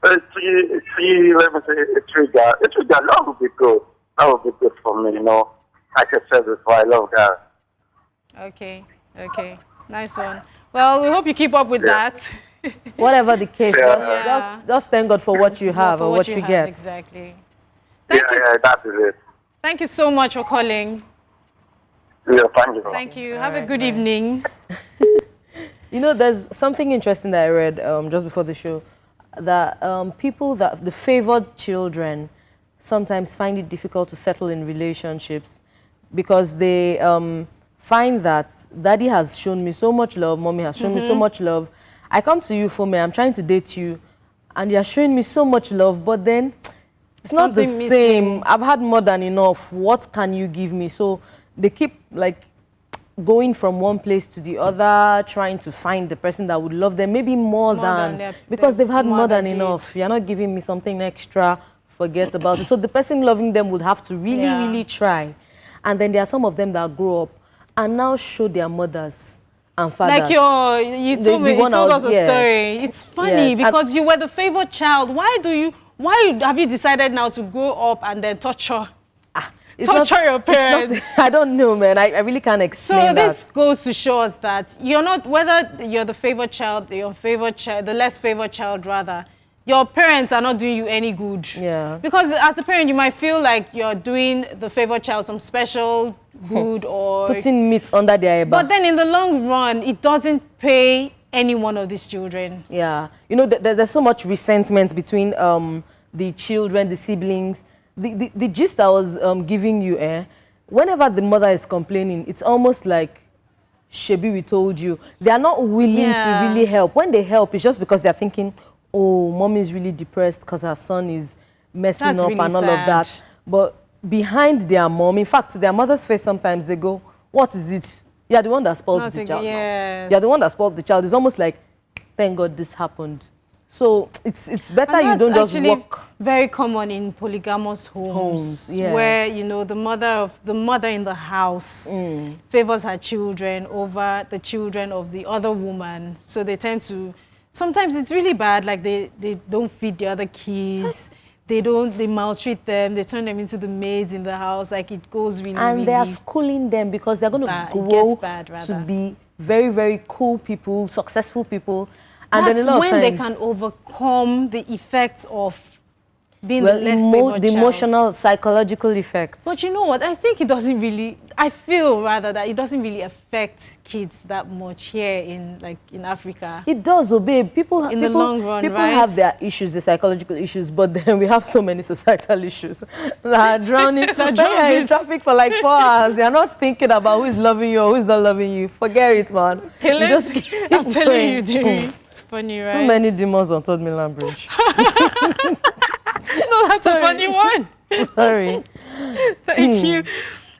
Let me say a trigger. A trigger, that would be good. That would be good for me, you know. Like I said before, I love that. Okay. Nice one. Well, we hope you keep up with that. Whatever the case, just thank God for what you have or what you get. Exactly. That is it. Thank you so much for calling. Yeah, thank you. Thank you. Have a good evening. You know, there's something interesting that I read just before the show, that the favored children sometimes find it difficult to settle in relationships because they find that daddy has shown me so much love, mommy has shown me so much love. I come to you for me, I'm trying to date you, and you're showing me so much love, but then it's not the same. I've had more than enough. What can you give me? So they keep like going from one place to the other, trying to find the person that would love them, maybe more than because they've had more than enough. You're not giving me something extra, forget about it. So the person loving them would have to really try. And then there are some of them that grow up and now show their mothers and fathers. Like you told us a story. It's funny because you were the favored child. Why have you decided now to grow up and then torture your parents? I don't know, man. I really can't explain that. So this goes to show us that you're not, whether you're the favored child, the unfavored child, the less favored child rather, your parents are not doing you any good. Yeah. Because as a parent, you might feel like you're doing the favored child some special good or putting meat under their eba. But then in the long run, it doesn't pay any one of these children. Yeah. You know, there's so much resentment between the children, the siblings. The gist I was giving you, whenever the mother is complaining, it's almost like, Shebi, we told you. They are not willing to really help. When they help, it's just because they're thinking, oh, mom is really depressed because her son is messing up and all of that. But behind their mom, in fact, their mother's face sometimes, they go, what is it? You're the one that spoiled the child. Yes. You're the one that spoiled the child. It's almost like, thank God this happened. So it's better you don't just walk. Very common in polygamous homes where, you know, the mother in the house favors her children over the children of the other woman. So they tend to, sometimes it's really bad, like they don't feed the other kids. They maltreat them, they turn them into the maids in the house, like it goes really, and they are schooling them because they're going to grow to be very, very cool people, successful people. And that's then a lot when of times, they can overcome the effects of being the emotional, psychological effects. But you know what? I think it doesn't really, I feel rather that it doesn't really affect kids that much here in Africa. It does, babe. People in the long run, people right? have their issues, the psychological issues, but then we have so many societal issues that are drowning. When you're in traffic for like 4 hours, you're not thinking about who is loving you or who is not loving you. Forget it, man. Okay, you just keep I'm telling you, dude. It's funny, right? So many demons on Third Mainland Bridge. No, that's a funny one. Sorry. Thank you.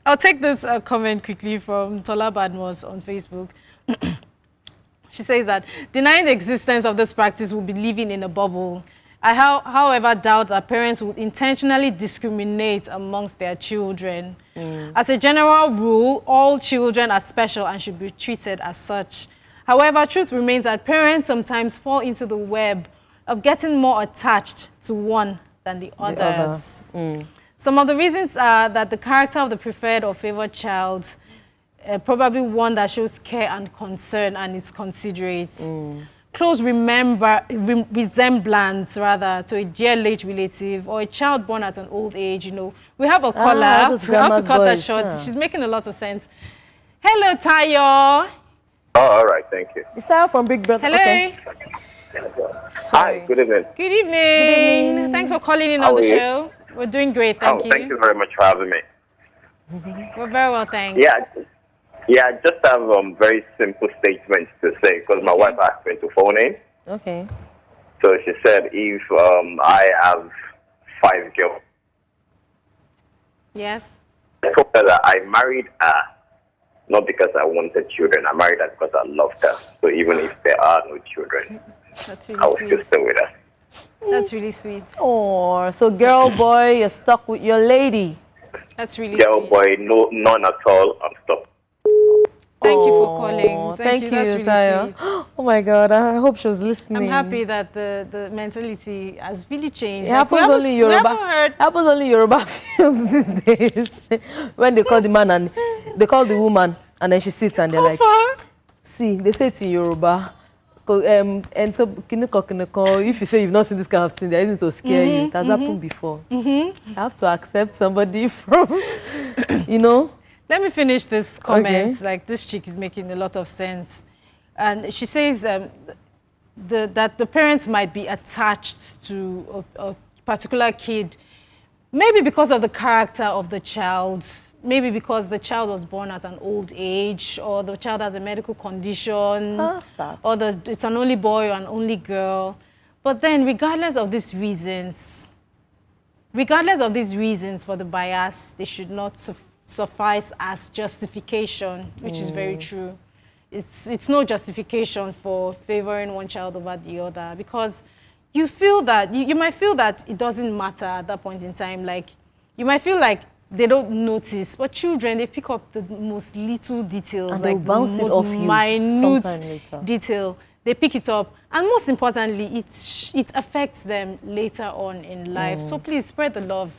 I'll take this comment quickly from Tola Badmos on Facebook. She says that denying the existence of this practice will be living in a bubble. however, doubt that parents would intentionally discriminate amongst their children. As a general rule, all children are special and should be treated as such. However, truth remains that parents sometimes fall into the web of getting more attached to one than the others. Some of the reasons are that the character of the preferred or favored child, probably one that shows care and concern and is considerate. Close resemblance, rather, to a dear late relative or a child born at an old age, you know. We have a caller. We have to cut that short. She's making a lot of sense. Hello, Tayo. Oh, all right. Thank you. It's Tayo from Big Brother. Hello. Okay. Hi. Good evening. Good evening. Good evening. Thanks for calling in on the show. We're doing great. Thank you. Thank you very much for having me. We're very well, thanks. Yeah, I just have very simple statements to say because my wife asked me to phone in. Okay. So she said if I have 5 girls. Yes. I told her that I married her not because I wanted children. I married her because I loved her. So even if there are no children, That's really I will sweet. still stay with her. That's really sweet. Oh, so girl, boy, you're stuck with your lady. That's really Girl, sweet. boy, no, none at all. I'm stuck. Thank you for calling. Thank you, That's really Tayo. sweet. Oh my God, I hope she was listening. I'm happy that the mentality has really changed. It happens only in Yoruba. Happens only in Yoruba films these days. When they call the man and they call the woman and then she sits and they're like, see, they say it in Yoruba. If you say you've not seen this kind of thing, there isn't to scare you. It has happened before. I have to accept somebody from, you know. Let me finish this comment. Like, this chick is making a lot of sense. And she says that the parents might be attached to a particular kid, maybe because of the character of the child, maybe because the child was born at an old age, or the child has a medical condition, or it's an only boy or an only girl. But then, regardless of these reasons for the bias, they should not suffice as justification, which is very true. It's no justification for favoring one child over the other, because you feel that you might feel that it doesn't matter at that point in time. Like, you might feel like they don't notice, but children, they pick up the most little details, And like they'll bounce the it off most you minute sometime later. detail. They pick it up, and most importantly, it affects them later on in life. So please spread the love.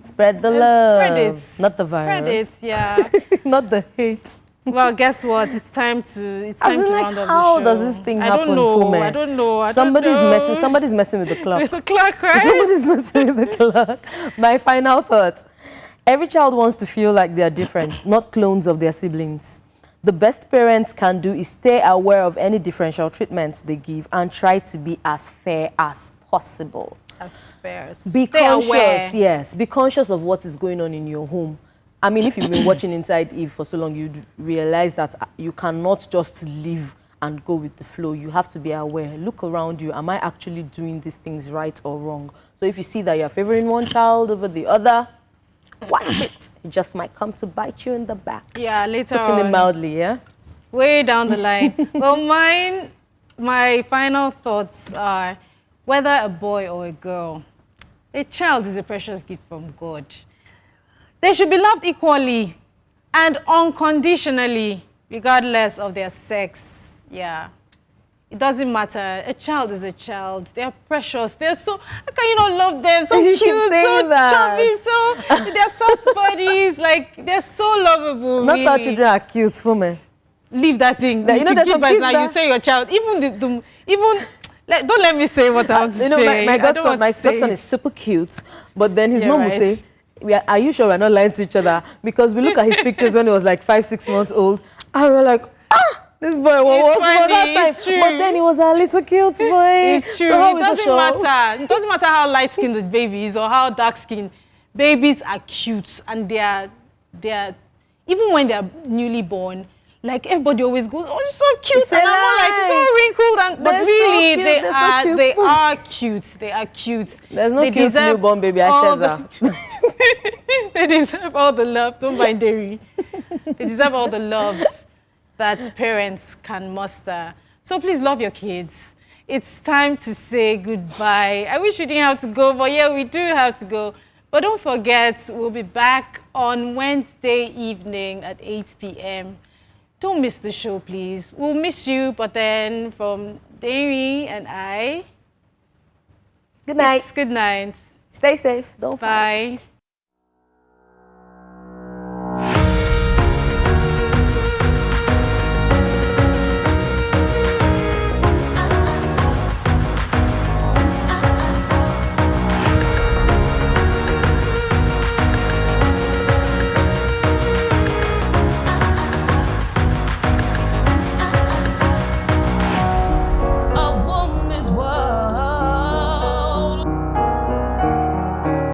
Spread the love, spread it, not the spread virus. it, yeah. Not the hate. Well, guess what? It's time to round up the show. How does this thing happen? I don't know. Fume? I don't know. Somebody's messing with the clock. With the clock, right? Somebody's messing with the clock. My final thought. Every child wants to feel like they are different, not clones of their siblings. The best parents can do is stay aware of any differential treatments they give and try to be as fair as possible. As fair as Be conscious, yes. Be conscious of what is going on in your home. I mean, if you've been watching Inside Eve for so long, you'd realize that you cannot just live and go with the flow. You have to be aware. Look around you. Am I actually doing these things right or wrong? So if you see that you're favoring one child over the other, watch it. It just might come to bite you in the back. Yeah, later on. Putting it mildly, yeah? Way down the line. Well, my final thoughts are, whether a boy or a girl, a child is a precious gift from God. They should be loved equally and unconditionally, regardless of their sex. Yeah. It doesn't matter. A child is a child. They're precious. They're so, how can you not love them? So You cute, keep saying so that. chubby, so, they're soft bodies. Like, they're so lovable, Not really. all children are cute, for me. Leave that thing. You know, there's some kids like that... you say your child, don't let me say what I want to you know, say. my godson is super cute, but then his mom will say, are you sure we're not lying to each other? Because we look at his pictures when he was like 5-6 months old, and we're like, this boy was for that time. But then he was a little cute boy. It's true. So how It is doesn't matter. It doesn't matter how light-skinned the baby is or how dark-skinned. Babies are cute, and they're even when they're newly born, like, everybody always goes, oh, it's so cute, and I'm all like, it's all wrinkled, but really, so they are cute. They are cute. There's no they cute newborn baby, I said that. They deserve all the love. Don't mind dairy. They deserve all the love that parents can muster. So please love your kids. it's time to say goodbye. I wish we didn't have to go, but yeah, we do have to go. But don't forget, we'll be back on Wednesday evening at 8 p.m. Don't miss the show, please. We'll miss you, but then from Dami and I... Good night. Good night. Stay safe. Don't fight. Bye.